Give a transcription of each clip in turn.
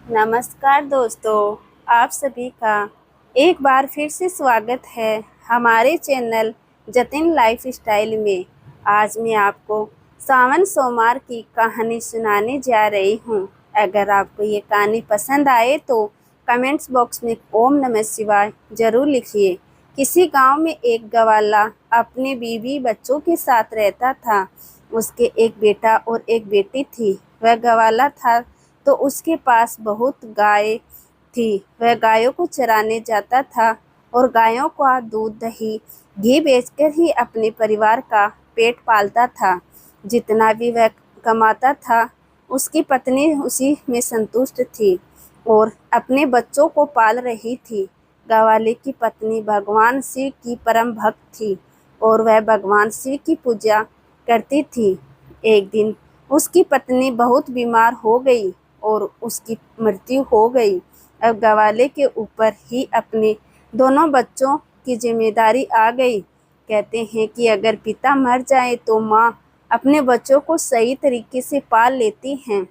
नमस्कार दोस्तों, आप सभी का एक बार फिर से स्वागत है हमारे चैनल जतिन लाइफ स्टाइल में। आज मैं आपको सावन सोमवार की कहानी सुनाने जा रही हूँ। अगर आपको ये कहानी पसंद आए तो कमेंट्स बॉक्स में ओम नमः शिवाय ज़रूर लिखिए। किसी गांव में एक गवाला अपने बीवी बच्चों के साथ रहता था। उसके एक बेटा और एक बेटी थी। वह गवाला था तो उसके पास बहुत गाय थी। वह गायों को चराने जाता था और गायों का दूध दही घी बेचकर ही अपने परिवार का पेट पालता था। जितना भी वह कमाता था उसकी पत्नी उसी में संतुष्ट थी और अपने बच्चों को पाल रही थी। गवाले की पत्नी भगवान शिव की परम भक्त थी और वह भगवान शिव की पूजा करती थी। एक दिन उसकी पत्नी बहुत बीमार हो गई और उसकी मृत्यु हो गई। अब गवाले के ऊपर ही अपने दोनों बच्चों की जिम्मेदारी आ गई। कहते हैं कि अगर पिता मर जाए तो माँ अपने बच्चों को सही तरीके से पाल लेती हैं,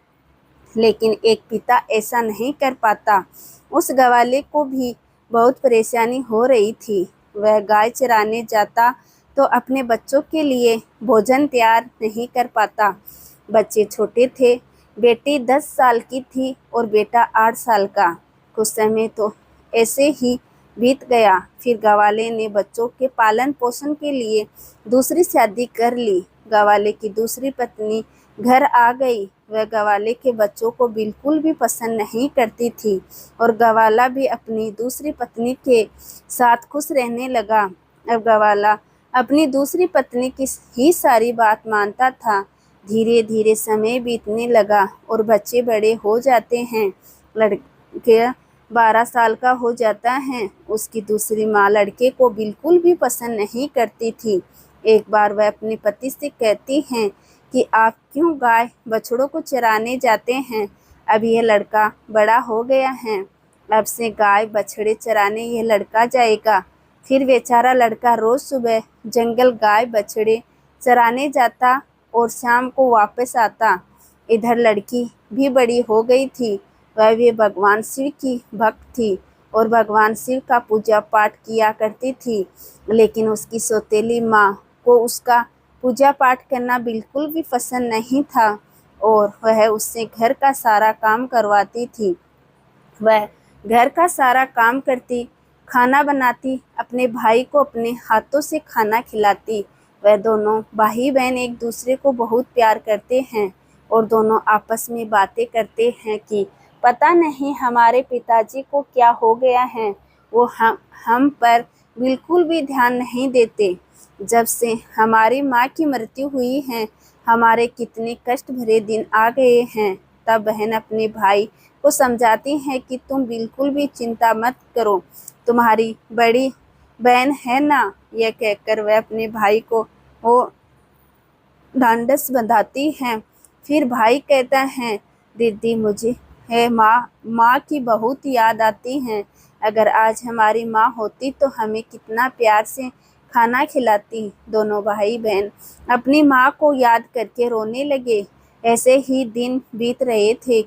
लेकिन एक पिता ऐसा नहीं कर पाता। उस गवाले को भी बहुत परेशानी हो रही थी। वह गाय चराने जाता तो अपने बच्चों के लिए भोजन तैयार नहीं कर पाता। बच्चे छोटे थे। बेटी 10 साल की थी और बेटा 8 साल का। कुछ समय तो ऐसे ही बीत गया। फिर गवाले ने बच्चों के पालन पोषण के लिए दूसरी शादी कर ली। गवाले की दूसरी पत्नी घर आ गई। वह गवाले के बच्चों को बिल्कुल भी पसंद नहीं करती थी और गवाला भी अपनी दूसरी पत्नी के साथ खुश रहने लगा। अब गवाला अपनी दूसरी पत्नी की ही सारी बात मानता था। धीरे धीरे समय बीतने लगा और बच्चे बड़े हो जाते हैं। लड़के 12 साल का हो जाता है। उसकी दूसरी माँ लड़के को बिल्कुल भी पसंद नहीं करती थी। एक बार वह अपने पति से कहती हैं कि आप क्यों गाय बछड़ों को चराने जाते हैं? अब यह लड़का बड़ा हो गया है। अब से गाय बछड़े चराने यह लड़का जाएगा। फिर बेचारा लड़का रोज सुबह जंगल गाय बछड़े चराने जाता और शाम को वापस आता। इधर लड़की भी बड़ी हो गई थी। वह भी भगवान शिव की भक्त थी और भगवान शिव का पूजा पाठ किया करती थी, लेकिन उसकी सौतेली माँ को उसका पूजा पाठ करना बिल्कुल भी पसंद नहीं था और वह उससे घर का सारा काम करवाती थी। वह घर का सारा काम करती, खाना बनाती, अपने भाई को अपने हाथों से खाना खिलाती। वह दोनों भाई बहन एक दूसरे को बहुत प्यार करते हैं और दोनों आपस में बातें करते हैं कि पता नहीं हमारे पिताजी को क्या हो गया है। वो हम पर बिल्कुल भी ध्यान नहीं देते। जब से हमारी माँ की मृत्यु हुई है हमारे कितने कष्ट भरे दिन आ गए हैं। तब बहन अपने भाई को समझाती है कि तुम बिल्कुल भी चिंता मत करो, तुम्हारी बड़ी बहन है ना। यह कहकर वह अपने भाई को वो ढांढस बंधाती है। फिर भाई कहता है, दीदी मुझे है माँ की बहुत याद आती है। अगर आज हमारी माँ होती तो हमें कितना प्यार से खाना खिलाती। दोनों भाई बहन अपनी माँ को याद करके रोने लगे। ऐसे ही दिन बीत रहे थे।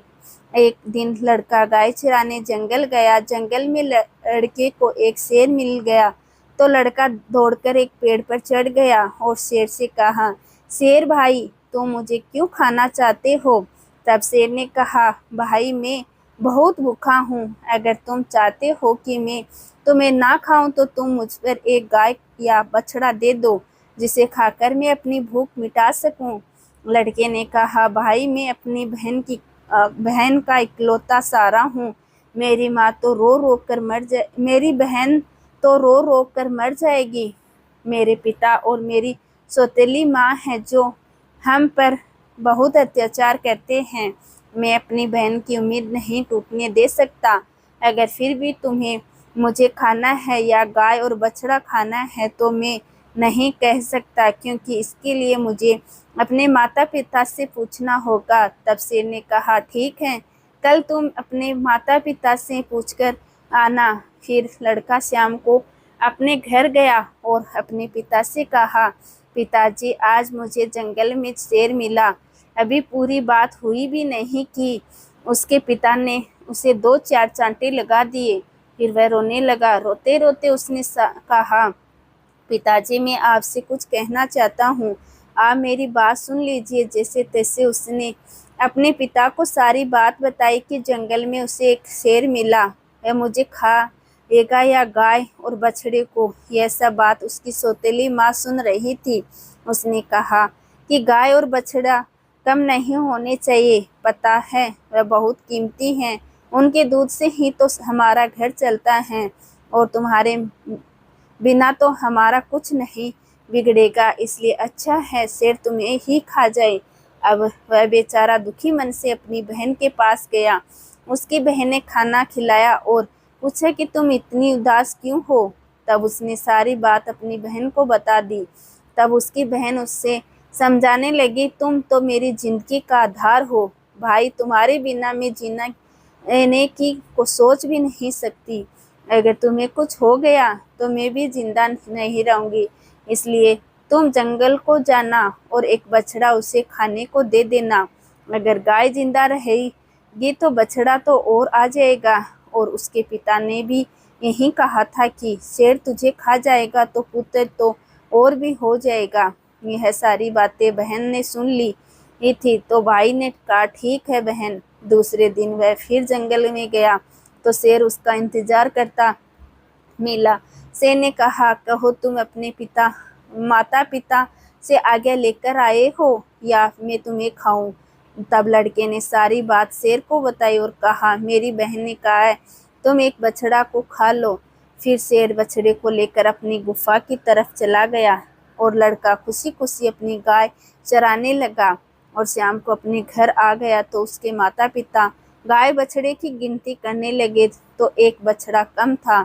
एक दिन लड़का गाय चराने जंगल गया। जंगल में लड़के को एक शेर मिल गया तो लड़का दौड़कर एक पेड़ पर चढ़ गया और शेर से कहा, शेर भाई तुम मुझे क्यों खाना चाहते हो? तब शेर ने कहा, भाई मैं बहुत भूखा हूँ। अगर तुम चाहते हो कि मैं तुम्हें ना खाऊं तो तुम मुझ पर एक गाय या बछड़ा दे दो जिसे खाकर मैं अपनी भूख मिटा सकूं। लड़के ने कहा, भाई मैं अपनी बहन का इकलौता सहारा हूँ। मेरी बहन तो रो रो कर मर जाएगी। मेरे पिता और मेरी सौतेली माँ है जो हम पर बहुत अत्याचार करते हैं। मैं अपनी बहन की उम्मीद नहीं टूटने दे सकता। अगर फिर भी तुम्हें मुझे खाना है या गाय और बछड़ा खाना है तो मैं नहीं कह सकता, क्योंकि इसके लिए मुझे अपने माता पिता से पूछना होगा। तब शेर ने कहा, ठीक है, कल तुम अपने माता पिता से पूछकर आना। फिर लड़का शाम को अपने घर गया और अपने पिता से कहा, पिताजी आज मुझे जंगल में शेर मिला। अभी पूरी बात हुई भी नहीं कि उसके पिता ने उसे 2-4 चांटे लगा दिए। फिर वह रोने लगा। रोते रोते उसने कहा, पिताजी, मैं आपसे कुछ कहना चाहता हूँ, आप मेरी बात सुन लीजिए। जैसे तैसे उसने अपने पिता को सारी बात बताई कि जंगल में उसे एक शेर मिला, वह मुझे खाएगा या गाय और बछड़े को। यह सब बात उसकी सौतेली माँ सुन रही थी। उसने कहा कि गाय और बछड़ा कम नहीं होने चाहिए, पता है वह बहुत कीमती हैं, उनके दूध से ही तो हमारा घर चलता है, और तुम्हारे बिना तो हमारा कुछ नहीं बिगड़ेगा, इसलिए अच्छा है शेर तुम्हें ही खा जाए। अब वह बेचारा दुखी मन से अपनी बहन के पास गया। उसकी बहन ने खाना खिलाया और पूछा कि तुम इतनी उदास क्यों हो। तब उसने सारी बात अपनी बहन को बता दी। तब उसकी बहन उससे समझाने लगी, तुम तो मेरी जिंदगी का आधार हो भाई, तुम्हारे बिना मैं जीने की को सोच भी नहीं सकती। अगर तुम्हें कुछ हो गया तो मैं भी जिंदा नहीं रहूंगी, इसलिए तुम जंगल को जाना और एक बछड़ा उसे खाने को दे देना। अगर गाय जिंदा रहेगी तो बछड़ा तो और आ जाएगा। और उसके पिता ने भी यही कहा था कि शेर तुझे खा जाएगा तो पुत्र तो और भी हो जाएगा। यह सारी बातें बहन ने सुन ली थी, तो भाई ने कहा, ठीक है बहन। दूसरे दिन वह फिर जंगल में गया तो शेर उसका इंतजार करता मिला। शेर ने कहा, कहो तुम अपने माता पिता से आज्ञा लेकर आए हो या मैं तुम्हें खाऊं। तब लड़के ने सारी बात शेर को बताई और कहा, मेरी बहन ने कहा है तुम एक बछड़ा को खा लो। फिर शेर बछड़े को लेकर अपनी गुफा की तरफ चला गया और लड़का खुशी खुशी अपनी गाय चराने लगा। और शाम को अपने घर आ गया तो उसके माता पिता गाय बछड़े की गिनती करने लगे तो एक बछड़ा कम था।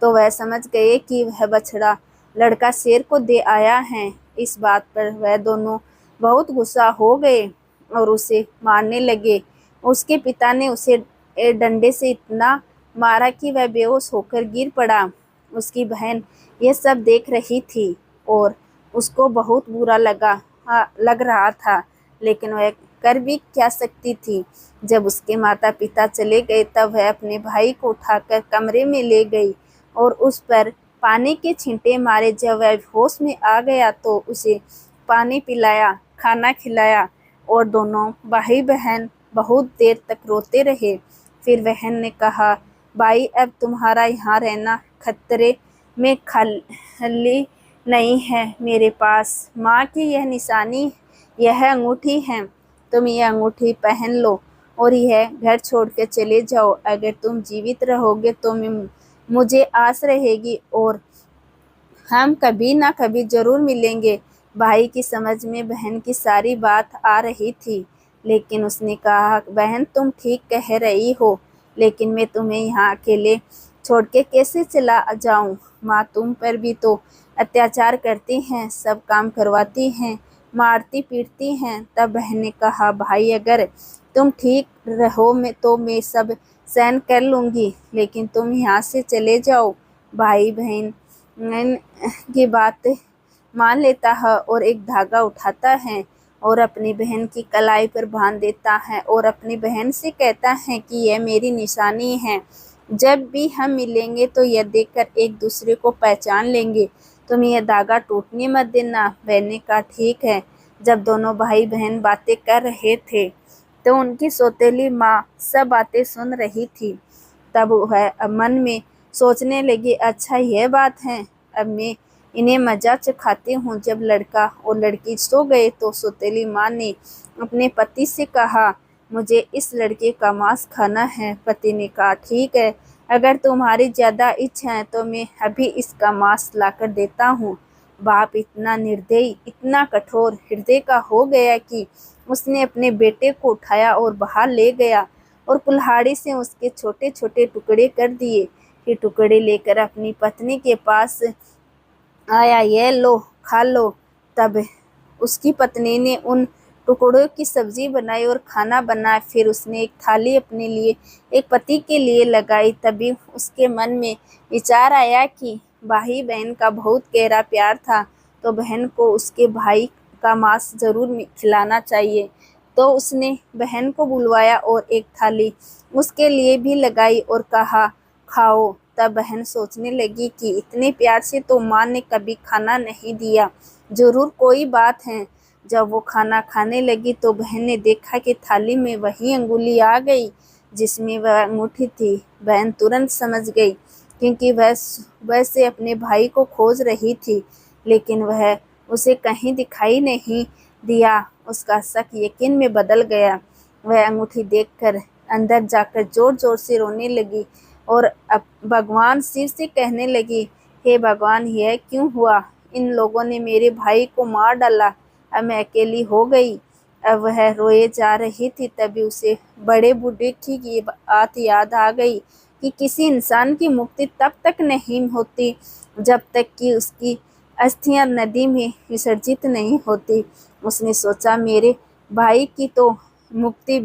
तो वह समझ गए कि वह बछड़ा लड़का शेर को दे आया है। इस बात पर वह दोनों बहुत गुस्सा हो गए और उसे मारने लगे। उसके पिता ने उसे डंडे से इतना मारा कि वह बेहोश होकर गिर पड़ा। उसकी बहन यह सब देख रही थी और उसको बहुत बुरा लग रहा था, लेकिन वह कर भी क्या सकती थी। जब उसके माता पिता चले गए तब वह अपने भाई को उठाकर कमरे में ले गई और उस पर पानी के छींटे मारे। जब वह होश में आ गया तो उसे पानी पिलाया, खाना खिलाया और दोनों भाई बहन बहुत देर तक रोते रहे। फिर बहन ने कहा, भाई अब तुम्हारा यहाँ रहना खतरे में खाली नहीं है। मेरे पास माँ की यह निशानी, यह अंगूठी है, तुम यह अंगूठी पहन लो और यह घर छोड़ के चले जाओ। अगर तुम जीवित रहोगे तो मुझे आस रहेगी और हम कभी ना कभी जरूर मिलेंगे। भाई की समझ में बहन की सारी बात आ रही थी, लेकिन उसने कहा, बहन तुम ठीक कह रही हो, लेकिन मैं तुम्हें यहाँ अकेले छोड़ के कैसे चला जाऊँ। माँ तुम पर भी तो अत्याचार करती हैं, सब काम करवाती हैं, मारती पीटती हैं। तब बहन ने कहा, भाई अगर तुम ठीक रहो तो मैं सब सहन कर लूँगी, लेकिन तुम यहाँ से चले जाओ। भाई बहन की बात मान लेता है और एक धागा उठाता है और अपनी बहन की कलाई पर बांध देता है और अपनी बहन से कहता है कि यह मेरी निशानी है, जब भी हम मिलेंगे तो यह देखकर एक दूसरे को पहचान लेंगे, तुम यह धागा टूटने मत देना। बहन ने कहा, ठीक है। जब दोनों भाई बहन बातें कर रहे थे तो उनकी सौतेली माँ सब बातें सुन रही थी। तब वह मन में सोचने लगी, अच्छा यह बात है, अब मैं इन्हें मजा चखाती हूँ। जब लड़का और लड़की सो गए तो सौतेली माँ ने अपने पति से कहा, मुझे इस लड़के का मांस खाना है। पति ने कहा, ठीक है, अगर तुम्हारी ज़्यादा इच्छा है तो मैं अभी इसका मांस लाकर देता हूँ। बाप इतना निर्दयी, इतना कठोर हृदय का हो गया कि उसने अपने बेटे को उठाया और बाहर ले गया और कुल्हाड़ी से उसके छोटे छोटे टुकड़े कर दिए। फिर टुकड़े लेकर अपनी पत्नी के पास आया, ये लो खा लो। तब उसकी पत्नी ने उन टुकड़ों की सब्जी बनाई और खाना बनाया। फिर उसने एक थाली अपने लिए, एक पति के लिए लगाई। तभी उसके मन में विचार आया कि भाई बहन का बहुत गहरा प्यार था, तो बहन को उसके भाई का मांस जरूर खिलाना चाहिए। तो उसने बहन को बुलवाया और एक थाली उसके लिए भी लगाई और कहा, खाओ। तब बहन सोचने लगी कि इतने प्यार से तो माँ ने कभी खाना नहीं दिया, जरूर कोई बात है। जब वो खाना खाने लगी तो बहन ने देखा कि थाली में वही अंगुली आ गई जिसमें वह अंगूठी थी। बहन तुरंत समझ गई, क्योंकि वह वैसे अपने भाई को खोज रही थी, लेकिन वह उसे कहीं दिखाई नहीं दिया। उसका शक यकीन में बदल गया। वह अंगूठी देखकर अंदर जाकर जोर जोर से रोने लगी और अब भगवान शिव से कहने लगी, हे भगवान, यह क्यों हुआ? इन लोगों ने मेरे भाई को मार डाला, अब मैं अकेली हो गई। अब वह रोए जा रही थी, तभी उसे बड़े बूढ़े की ये बात याद आ गई कि किसी इंसान की मुक्ति तब तक नहीं होती जब तक कि उसकी अस्थियां नदी में विसर्जित नहीं होती। उसने सोचा, मेरे भाई की तो मुक्ति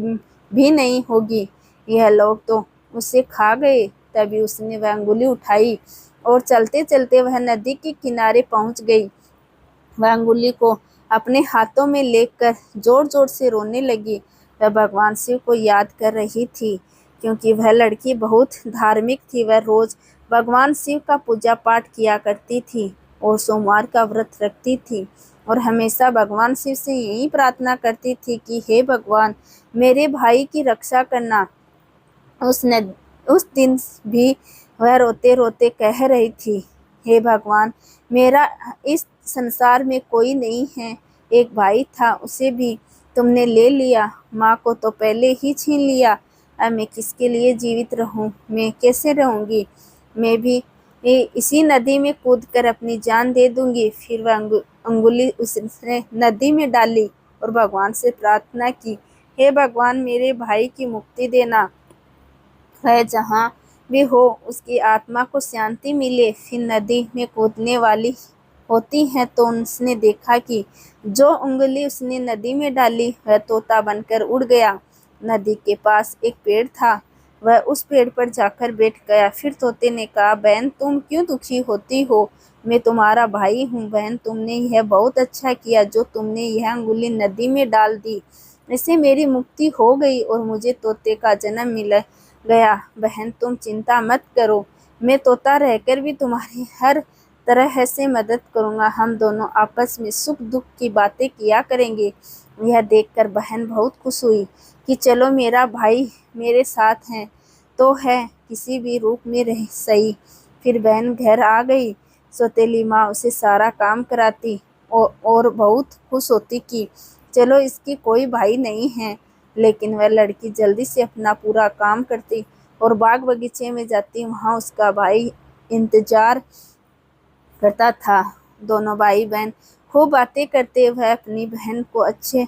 भी नहीं होगी, यह लोग तो उसे खा गए। तभी उसने वह अंगुली उठाई और चलते चलते वह नदी के किनारे पहुंच गई। वह अंगुली को अपने हाथों में लेकर जोर जोर से रोने लगी। वह भगवान शिव को याद कर रही थी, क्योंकि वह लड़की बहुत धार्मिक थी। वह रोज भगवान शिव का पूजा पाठ किया करती थी और सोमवार का व्रत रखती थी और हमेशा भगवान शिव से यही प्रार्थना करती थी कि हे भगवान, मेरे भाई की रक्षा करना। उस दिन भी वह रोते रोते कह रही थी, हे भगवान, मेरा इस संसार में कोई नहीं है। एक भाई था, उसे भी तुमने ले लिया। माँ को तो पहले ही छीन लिया। अब मैं किसके लिए जीवित रहूं? मैं कैसे रहूंगी? मैं भी इसी नदी में कूदकर अपनी जान दे दूंगी। फिर वह अंगुली उसने नदी में डाली और भगवान से प्रार्थना की, हे भगवान, मेरे भाई की मुक्ति देना। वह जहाँ भी हो, उसकी आत्मा को शांति मिले। फिर नदी में कूदने वाली होती है तो उसने देखा कि जो उंगली उसने नदी में डाली वह तोता बनकर उड़ गया। नदी के पास एक पेड़ था, वह उस पेड़ पर जाकर बैठ गया। फिर तोते ने कहा, बहन, तुम क्यों दुखी होती हो? मैं तुम्हारा भाई हूँ। बहन, तुमने यह बहुत अच्छा किया जो तुमने यह अंगुली नदी में डाल दी। इससे मेरी मुक्ति हो गई और मुझे तोते का जन्म मिला गया। बहन, तुम चिंता मत करो, मैं तोता रहकर भी तुम्हारी हर तरह से मदद करूंगा। हम दोनों आपस में सुख दुख की बातें किया करेंगे। यह देखकर बहन बहुत खुश हुई कि चलो, मेरा भाई मेरे साथ है तो है, किसी भी रूप में रह सही। फिर बहन घर आ गई। सौतेली माँ उसे सारा काम कराती और बहुत खुश होती कि चलो, इसकी कोई भाई नहीं है। लेकिन वह लड़की जल्दी से अपना पूरा काम करती और बाग बगीचे में जाती। वहाँ उसका भाई इंतजार करता था। दोनों भाई बहन खूब बातें करते। वह अपनी बहन को अच्छे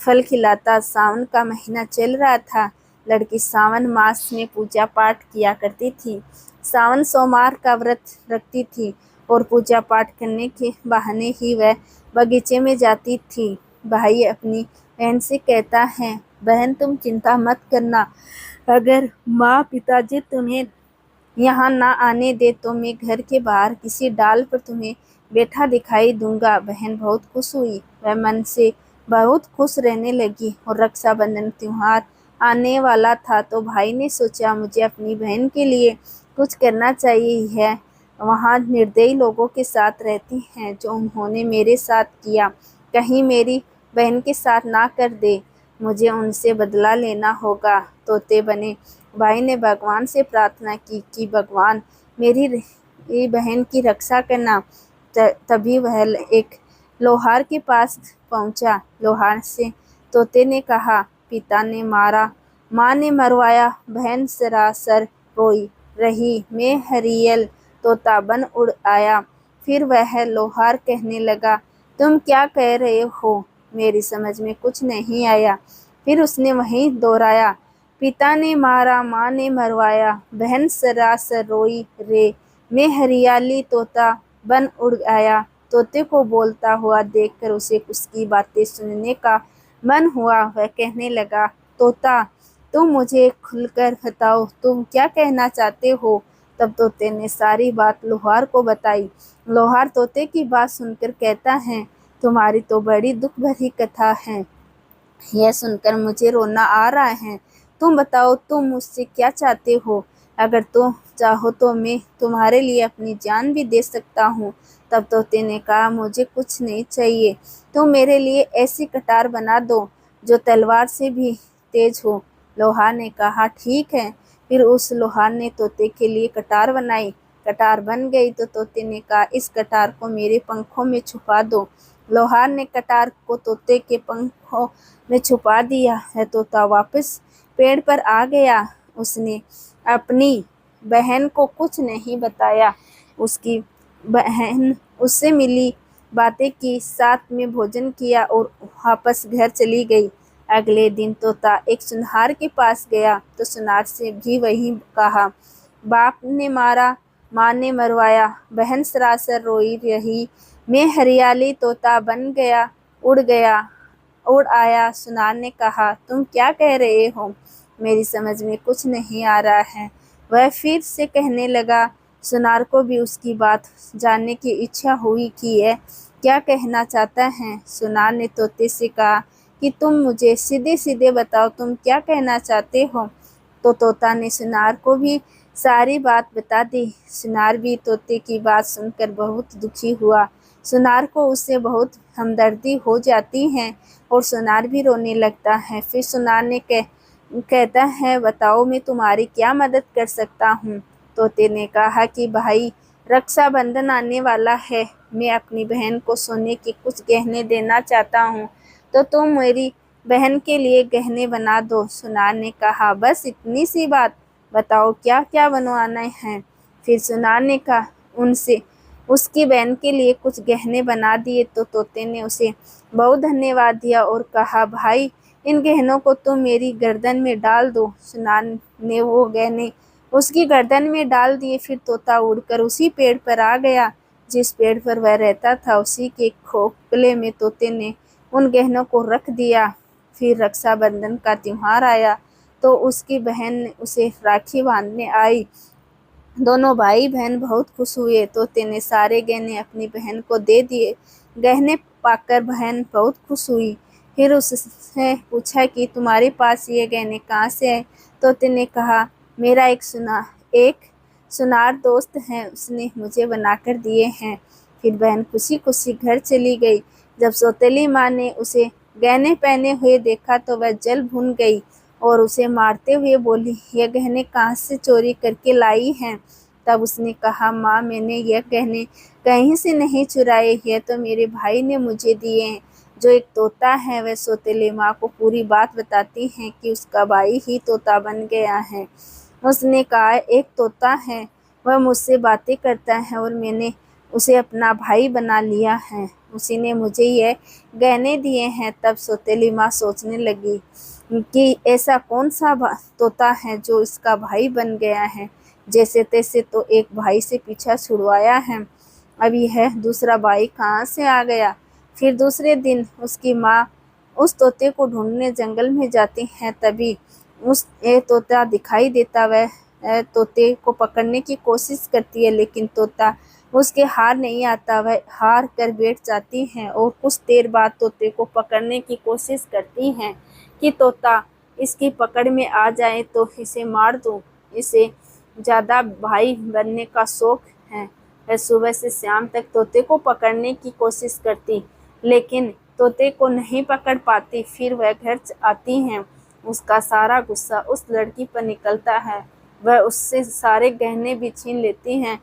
फल खिलाता। सावन का महीना चल रहा था। लड़की सावन मास में पूजा पाठ किया करती थी। सावन सोमवार का व्रत रखती थी और पूजा पाठ करने के बहाने ही वह बगीचे में जाती थी। भाई अपनी बहन से कहता है, बहन, तुम चिंता मत करना। अगर माँ पिताजी तुम्हें यहाँ ना आने दे तो मैं घर के बाहर किसी डाल पर तुम्हें बैठा दिखाई दूंगा। बहन बहुत खुश हुई। वह मन से बहुत खुश रहने लगी और रक्षाबंधन त्योहार आने वाला था तो भाई ने सोचा, मुझे अपनी बहन के लिए कुछ करना चाहिए। है वहाँ निर्दयी लोगों के साथ रहती हैं जो उन्होंने मेरे साथ किया, कहीं मेरी बहन के साथ ना कर दे। मुझे उनसे बदला लेना होगा। तोते बने भाई ने भगवान से प्रार्थना की कि भगवान, मेरी बहन की रक्षा करना। तभी वह एक लोहार के पास पहुंचा। लोहार से तोते ने कहा, पिता ने मारा, माँ ने मरवाया, बहन सरासर रोई रही, मैं हरियल तोता बन उड़ आया। फिर वह लोहार कहने लगा, तुम क्या कह रहे हो? मेरी समझ में कुछ नहीं आया। फिर उसने वहीं दोहराया, पिता ने मारा, माँ ने मरवाया, बहन सरासर रोई रे, मैं हरियाली तोता बन उड़ आया। तोते को बोलता हुआ देखकर उसे उसकी बातें सुनने का मन हुआ। वह कहने लगा, तोता, तुम मुझे खुलकर बताओ, तुम क्या कहना चाहते हो? तब तोते ने सारी बात लोहार को बताई। लोहार तोते की बात सुनकर कहता है, तुम्हारी तो बड़ी दुख भरी कथा है। यह सुनकर मुझे रोना आ रहा है। तुम बताओ, तुम मुझसे क्या चाहते हो? अगर तुम चाहो तो मैं तुम्हारे लिए अपनी जान भी दे सकता हूँ। तब तोते ने कहा, मुझे कुछ नहीं चाहिए, तुम मेरे लिए ऐसी कटार बना दो जो तलवार से भी तेज हो। लोहार ने कहा, ठीक है। फिर उस लोहार ने तोते के लिए कटार बनाई। कटार बन गई तो तोते ने कहा, इस कटार को मेरे पंखों में छुपा दो। लोहार ने कटार को तोते के पंखों में छुपा दिया है। तोता वापस पेड़ पर आ गया। उसने अपनी बहन को कुछ नहीं बताया। उसकी बहन उससे मिली, बातें की, साथ में भोजन किया और वापस घर चली गई। अगले दिन तोता एक सुनार के पास गया तो सुनार से भी वही कहा। बाप ने मारा, माँ ने मरवाया, बहन सरासर रोई रही, मैं हरियाली तोता बन गया, उड़ आया। सुनार ने कहा, तुम क्या कह रहे हो? मेरी समझ में कुछ नहीं आ रहा है। वह फिर से कहने लगा। सुनार को भी उसकी बात जानने की इच्छा हुई कि यह क्या कहना चाहता है। सुनार ने तोते से कहा कि तुम मुझे सीधे सीधे बताओ, तुम क्या कहना चाहते हो? तो तोता ने सुनार को भी सारी बात बता दी। सुनार भी तोते की बात सुनकर बहुत दुखी हुआ। सुनार को उससे बहुत हमदर्दी हो जाती है और सुनार भी रोने लगता है। फिर सुनार ने कहता है, बताओ मैं तुम्हारी क्या मदद कर सकता हूँ? तोते ने कहा कि भाई, रक्षाबंधन आने वाला है, मैं अपनी बहन को सोने के कुछ गहने देना चाहता हूँ, तो तुम मेरी बहन के लिए गहने बना दो। सुनार ने कहा, बस इतनी सी बात, बताओ क्या क्या बनवाना है? फिर सुनार ने कहा उनसे उसकी बहन के लिए कुछ गहने बना दिए। तो तोते ने उसे बहुत धन्यवाद दिया और कहा, भाई, इन गहनों को तुम मेरी गर्दन में डाल दो। सुनार ने वो गहने उसकी गर्दन में डाल दिए। फिर तोता उड़कर उसी पेड़ पर आ गया जिस पेड़ पर वह रहता था। उसी के खोखले में तोते ने उन गहनों को रख दिया। फिर रक्षाबंधन का त्योहार आया तो उसकी बहन उसे राखी बांधने आई। दोनों भाई बहन बहुत खुश हुए। तोते ने सारे गहने अपनी बहन को दे दिए। गहने पाकर बहन बहुत खुश हुई। फिर उससे पूछा कि तुम्हारे पास ये गहने कहाँ से आए? तोते ने कहा, मेरा एक सुनार दोस्त है, उसने मुझे बनाकर दिए हैं। फिर बहन खुशी खुशी घर चली गई। जब सौतेली माँ ने उसे गहने पहने हुए देखा तो वह जल भुन गई और उसे मारते हुए बोली, यह गहने कहाँ से चोरी करके लाई हैं? तब उसने कहा, माँ, मैंने यह गहने कहीं से नहीं चुराए, यह तो मेरे भाई ने मुझे दिए हैं। जो एक तोता है वह सौतेली माँ को पूरी बात बताती है कि उसका भाई ही तोता बन गया है। उसने कहा, एक तोता है, वह मुझसे बातें करता है और मैंने उसे अपना भाई बना लिया है। उसी ने मुझे यह गहने दिए हैं। तब सौतेली माँ सोचने लगी कि ऐसा कौन सा तोता है जो इसका भाई बन गया है। जैसे तैसे तो एक भाई से पीछा छुड़वाया है, अब यह दूसरा भाई कहाँ से आ गया? फिर दूसरे दिन उसकी माँ उस तोते को ढूंढने जंगल में जाती है। तभी उस तोता दिखाई देता। वह तोते को पकड़ने की कोशिश करती है, लेकिन तोता उसके हार नहीं आता। वह हार कर बैठ जाती है और कुछ देर बाद तोते को पकड़ने की कोशिश करती है कि तोता इसकी पकड़ में आ जाए तो इसे मार दूं। इसे ज़्यादा भाई बनने का शौक है। वह सुबह से शाम तक तोते को पकड़ने की कोशिश करती, लेकिन तोते को नहीं पकड़ पाती। फिर वह घर आती है। उसका सारा गुस्सा उस लड़की पर निकलता है। वह उससे सारे गहने भी छीन लेती है।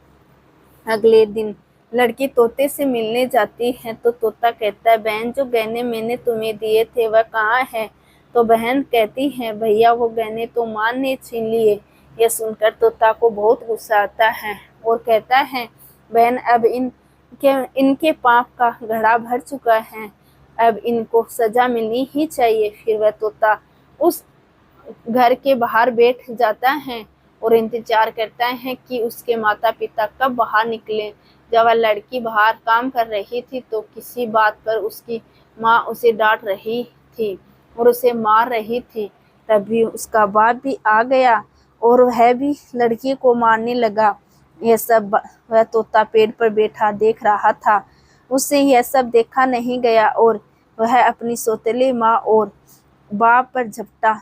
अगले दिन लड़की तोते से मिलने जाती है तो तोता कहता है, बहन, जो गहने मैंने तुम्हें दिए थे वह कहाँ है? तो बहन कहती है, भैया, वो गहने तो माँ ने छीन लिए। यह सुनकर तोता को बहुत गुस्सा आता है और कहता है, बहन, अब इनके पाप का घड़ा भर चुका है, अब इनको सजा मिलनी ही चाहिए। फिर वह तोता उस घर के बाहर बैठ जाता है और इंतजार करता है कि उसके माता पिता कब बाहर निकले। जब वह लड़की बाहर काम कर रही थी तो किसी बात पर उसकी माँ उसे डांट रही थी और उसे मार रही थी। तभी उसका बाप भी आ गया और वह भी लड़की को मारने लगा। यह सब वह तोता पेड़ पर बैठा देख रहा था। उससे यह सब देखा नहीं गया और वह अपनी सौतेली माँ और बाप पर झपटा।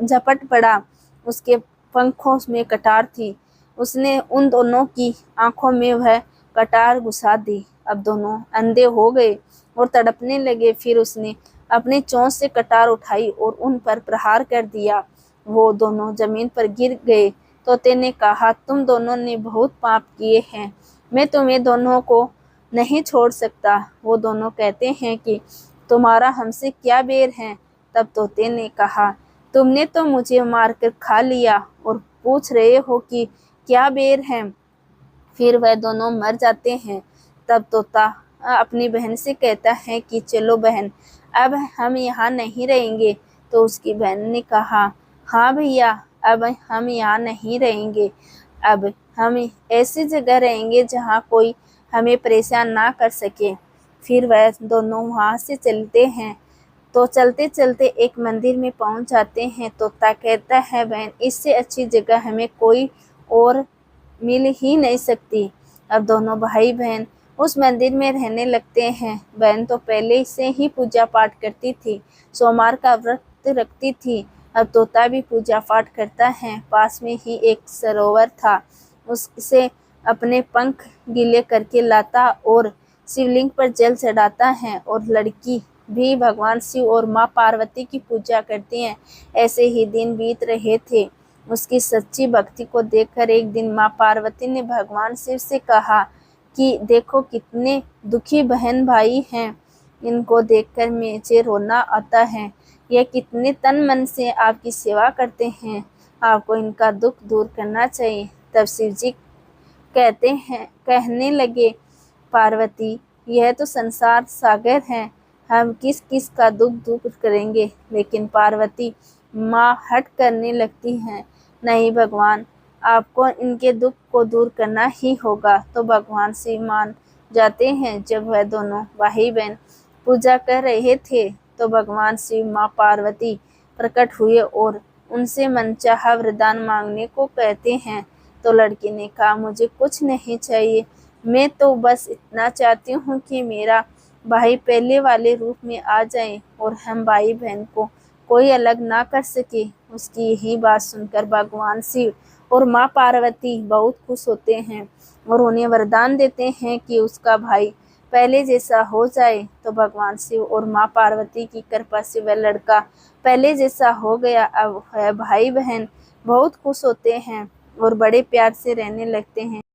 झपट पड़ा। उसके पंखों में कटार थी। उसने उन दोनों की आंखों में वह कटार घुसा दी। अब दोनों अंधे हो गए और तड़पने लगे। फिर उसने अपनी चोंच से कटार उठाई और उन पर प्रहार कर दिया। वो दोनों जमीन पर गिर गए। तोते ने कहा, तुम दोनों ने बहुत पाप किए हैं, मैं तुम्हें दोनों को नहीं छोड़ सकता। वो दोनों कहते हैं कि तुम्हारा हमसे क्या बैर है। तब तोते ने कहा, तुमने तो मुझे मारकर खा लिया और पूछ रहे हो कि क्या बैर है। फिर वह दोनों मर जाते हैं। तब तोता अपनी बहन से कहता है कि चलो बहन, अब हम यहाँ नहीं रहेंगे। तो उसकी बहन ने कहा, हाँ भैया, अब हम यहाँ नहीं रहेंगे। अब हम ऐसी जगह रहेंगे जहाँ कोई हमें परेशान ना कर सके। फिर वह दोनों वहाँ से चलते हैं। तो चलते चलते एक मंदिर में पहुँच जाते हैं। तोता कहता है, बहन, इससे अच्छी जगह हमें कोई और मिल ही नहीं सकती। अब दोनों भाई बहन उस मंदिर में रहने लगते हैं। बहन तो पहले से ही पूजा पाठ करती थी, सोमवार का व्रत रखती थी। अब तोता भी पूजा पाठ करता है। पास में ही एक सरोवर था, उससे अपने पंख गीले करके लाता और शिवलिंग पर जल चढ़ाता है। और लड़की भी भगवान शिव और माँ पार्वती की पूजा करती हैं। ऐसे ही दिन बीत रहे थे। उसकी सच्ची भक्ति को देखकर एक दिन माँ पार्वती ने भगवान शिव से कहा कि देखो कितने दुखी बहन भाई हैं, इनको देखकर मुझे रोना आता है। ये कितने तन मन से आपकी सेवा करते हैं, आपको इनका दुख दूर करना चाहिए। तब शिव जी कहने लगे, पार्वती, यह तो संसार सागर है, हम किस किस का दुख दूर करेंगे। लेकिन पार्वती माँ हट करने लगती हैं, नहीं भगवान, आपको इनके दुख को दूर करना ही होगा। तो भगवान शिव मान जाते हैं। जब वह दोनों भाई बहन पूजा कर रहे थे तो भगवान शिव माँ पार्वती प्रकट हुए और उनसे मनचाहा वरदान मांगने को कहते हैं। तो लड़की ने कहा, मुझे कुछ नहीं चाहिए, मैं तो बस इतना चाहती हूँ कि मेरा भाई पहले वाले रूप में आ जाए और हम भाई बहन को कोई अलग ना कर सके। उसकी यही बात सुनकर भगवान शिव और माँ पार्वती बहुत खुश होते हैं और उन्हें वरदान देते हैं कि उसका भाई पहले जैसा हो जाए। तो भगवान शिव और माँ पार्वती की कृपा से वह लड़का पहले जैसा हो गया। अब वह भाई बहन बहुत खुश होते हैं और बड़े प्यार से रहने लगते हैं।